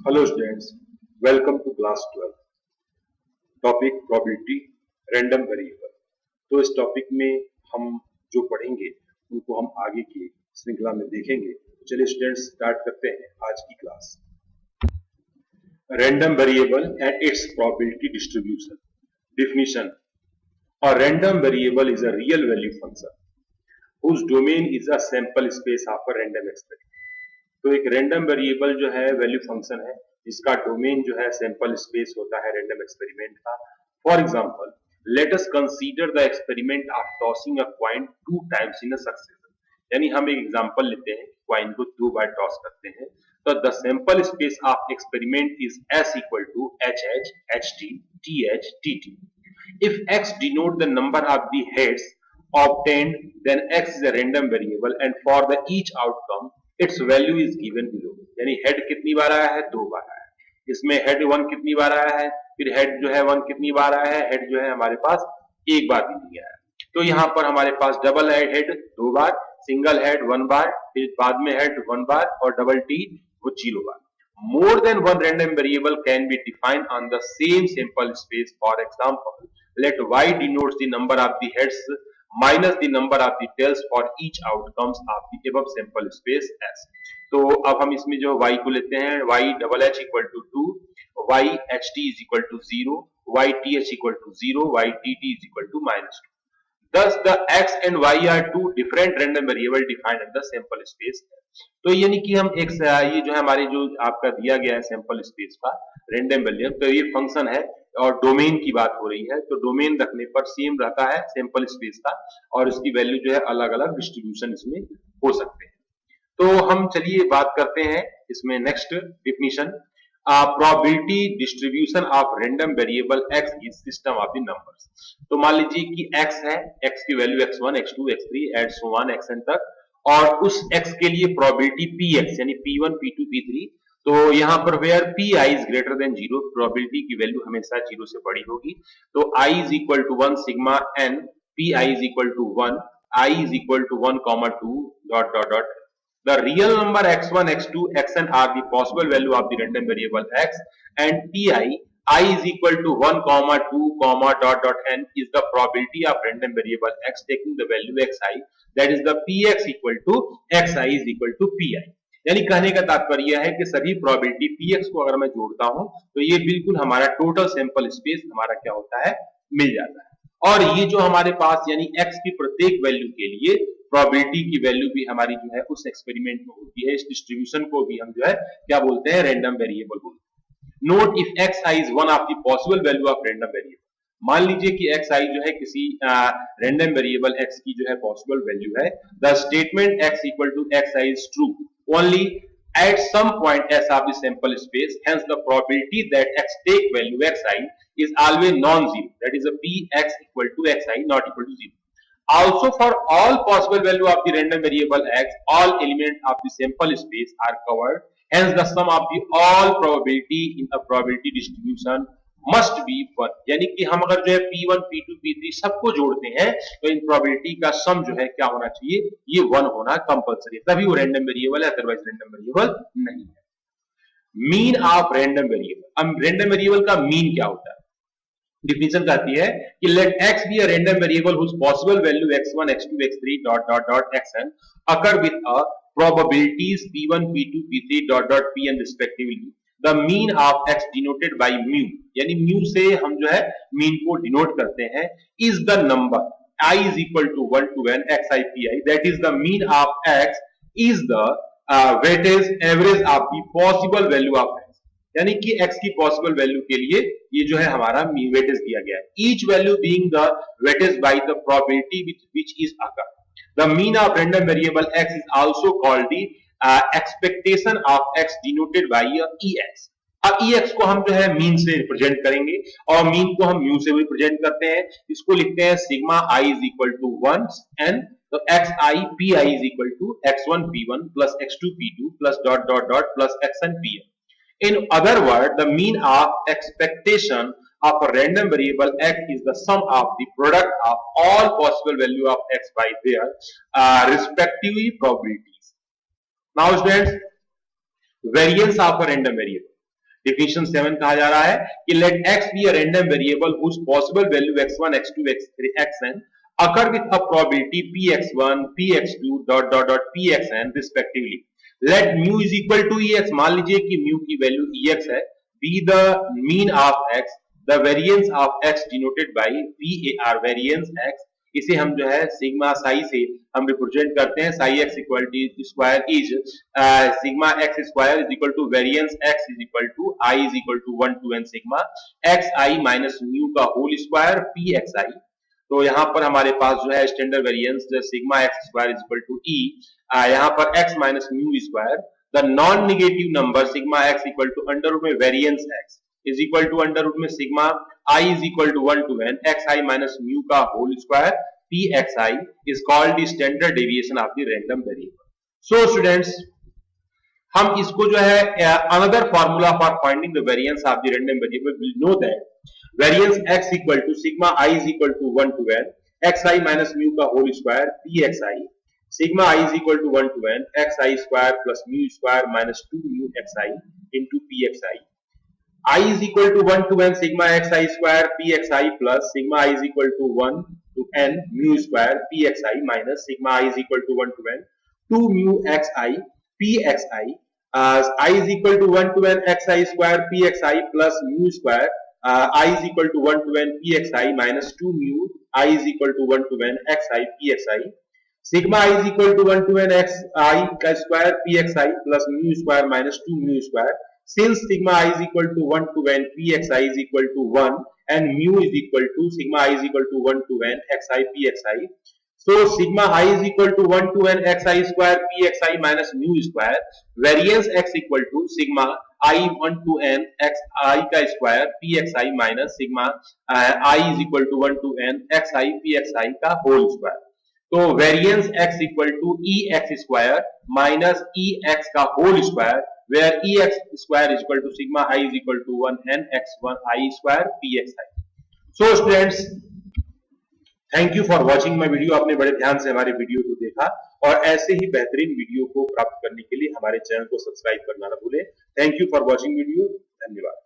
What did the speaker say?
Hello students, welcome to class 12। Topic probability random variable. तो इस topic में हम जो पढ़ेंगे उनको हम आगे की श्रृंखला में देखेंगे। तो चलिए स्टूडेंट्स स्टार्ट करते हैं आज की class. Random variable and it's probability distribution. Definition: A random variable is a real value function whose domain is a sample space of a random experiment। तो एक रैंडम वेरिएबल जो है वैल्यू फंक्शन है जिसका डोमेन जो है sample space होता है रैंडम एक्सपेरिमेंट का। For example, let us consider the experiment of tossing a coin 2 times in a succession. यानी हम एक एग्जांपल लेते हैं, कॉइन को 2 बार टॉस करते हैं, तो the sample space of experiment is s equal to hh ht th tt। इफ x denote the number of the heads obtained, then x is a random variable and for the each outcome its value is given below। यानी head कितनी बार आया है? 2 बार आया है। इसमें head 1 कितनी बार आया है, फिर हेड जो है 1 कितनी बार आया है, हेड जो है हमारे पास एक बार भी नहीं आया है। तो यहाँ पर हमारे पास डबल हेड 2 बार, सिंगल हेड 1 बार, फिर बाद में हेड 1 बार और डबल टी वो 0 बार। More than one random variable can be defined on the same sample space। For example, let y denotes the number of the heads minus the number of the tails for each outcomes of the above sample space s। तो अब हम इसमें जो y को लेते हैं, y double h equal to 2, y h t is equal to 0, y t h equal to 0, y t t is equal to -2। Thus the x and y are two different random variable defined in the sample space। तो यानी कि हम एक ये जो है हमारे जो आपका दिया गया है सैंपल स्पेस का रैंडम वेरिएबल, तो ये फंक्शन है और डोमेन की बात हो रही है, तो डोमेन रखने पर सेम रहता है सैंपल स्पेस का और इसकी वैल्यू जो है अलग अलग डिस्ट्रीब्यूशन इसमें हो सकते हैं। तो हम चलिए बात करते हैं इसमें next definition. Probability distribution of random variable x is system of the numbers. तो मान लीजिए कि x है, x की value x1 x2 x3 and so on xn तक, और उस x के लिए प्रोबेबिलिटी px यानी p1 p2 p3। तो यहाँ पर where pi is greater than 0, probability की वैल्यू हमेशा 0 से बड़ी होगी। तो i is equal to 1 sigma n, pi is equal to 1, i is equal to 1 2 dot dot dot. The real number x1 x2 xn are the possible value of the random variable x, and pi I is equal to 1 2 dot dot n is the probability of random variable x taking the value xi, that is the px equal to xi is equal to pi। यानी कहने का तात्पर्य है कि सभी probability px को अगर मैं जोड़ता हूं तो ये बिल्कुल हमारा टोटल सैंपल स्पेस हमारा क्या होता है, मिल जाता है। और ये जो हमारे पास यानी x की प्रत्येक वैल्यू के लिए प्रोबेबिलिटी की वैल्यू भी हमारी जो है उस एक्सपेरिमेंट में होती है। इस डिस्ट्रीब्यूशन को भी हम जो है क्या बोलते हैं, रैंडम वेरिएबल बोलते हैं। Note if xi is one of the possible value of random variable. मान लीजिए कि xi जो है किसी रैंडम वेरिएबल x की जो है पॉसिबल वैल्यू है। The statement x equal to xi is true only at some point s of the sample space, hence the probability that x take value xi is always non-zero, that is a px equal to xi not equal to 0। Also for all possible value of the random variable x, all elements of the sample space are covered, hence the sum of the all probability in the probability distribution must be 1। यानी कि हम अगर जो है p1 p2 p3 सबको जोड़ते हैं तो इन प्रोबेबिलिटी का सम जो है क्या होना चाहिए, ये 1 होना कंपलसरी, तभी वो रैंडम वेरिएबल है, अदरवाइज रैंडम वेरिएबल नहीं है। Mean of random variable. अब रैंडम वेरिएबल का मीन क्या होता है? डिफिनीशन कहती है कि let x be a random variable whose possible value x1 x2 x3 dot dot dot xn occur with a probabilities p1 p2 p3 dot dot pn respectively. The mean of x denoted by mu, यानी mu से हम जो है mean को denote करते हैं, is the number i is equal to 1 to n xi pi, that is the mean of x is the weightage average of the possible value of x। यानी कि x की पॉसिबल वैल्यू के लिए ये जो है हमारा वेटेज दिया गया है। Each value being the weightage by the probability which is occur. The mean of random variable x is also called the expectation of x denoted bye ex। अब ex को हम जो है मीन से रिप्रेजेंट करेंगे और मीन को हम म्यू से भी रिप्रेजेंट करते हैं। इसको लिखते हैं sigma i is equal to 1 n, तो xi pi is equal to x1 p1 plus x2 p2 plus dot dot dot plus xn pn। In other words, the mean of expectation of a random variable x is the sum of the product of all possible value of x by their respective probabilities। Now students, variance of a random variable। Definition 7 कहा जा रहा है कि let x be a random variable whose possible value x1, x2, x3, xn occur with a probability px1, px2 pxn respectively. Let mu is equal to ex. मान लीजिए कि mu की value ex है. Be the mean of x. The variance of x denoted by var, variance x. इसे हम जो है sigma Sai से हम रिप्रेजेंट करते हैं. साई x equal to square is sigma x square is equal to variance x is equal to I is equal to 1 to n sigma x I minus mu का whole square p x I. तो यहाँ पर हमारे पास जो है standard variance sigma x square is equal to E, यहाँ पर x minus mu square. The non negative number sigma x equal to under root में variance x is equal to under root में sigma I is equal to 1 to n x I minus mu का whole square p x I is called the standard deviation of the random variable. So students, हम इसको जो है another formula for finding the variance of the random variable will know that variance x equal to sigma i is equal to 1 to n x I minus mu का whole square p x i. Sigma i is equal to 1 to n x i square plus mu square minus 2 mu x i into p x i. I is equal to 1 to n sigma xi square pxi plus sigma I is equal to 1 to n mu square pxi minus sigma I is equal to 1 to n 2 mu xi pxi. I is equal to 1 to n xi square pxi plus mu square I is equal to 1 to n pxi minus 2 mu I is equal to 1 to n xi pxi. Sigma I is equal to 1 to n xi square pxi plus mu square minus 2 mu square. Since sigma I is equal to 1 to n pxi is equal to 1 and mu is equal to sigma I is equal to 1 to n xi pxi. So sigma I is equal to 1 to n xi square pxi minus mu square. Variance x equal to sigma I 1 to n xi का square pxi minus sigma I is equal to 1 to n xi pxi का whole square. तो variance x equal to E x square minus E x का whole square where ex square is equal to sigma I is equal to 1 n x1 I square pxi. So students, thank you for watching my video. आपने बड़े ध्यान से हमारे video को देखा और ऐसे ही बेहतरीन वीडियो को प्राप्त करने के लिए हमारे चैनल को सब्सक्राइब करना ना भूलें. Thank you for watching video. धन्यवाद.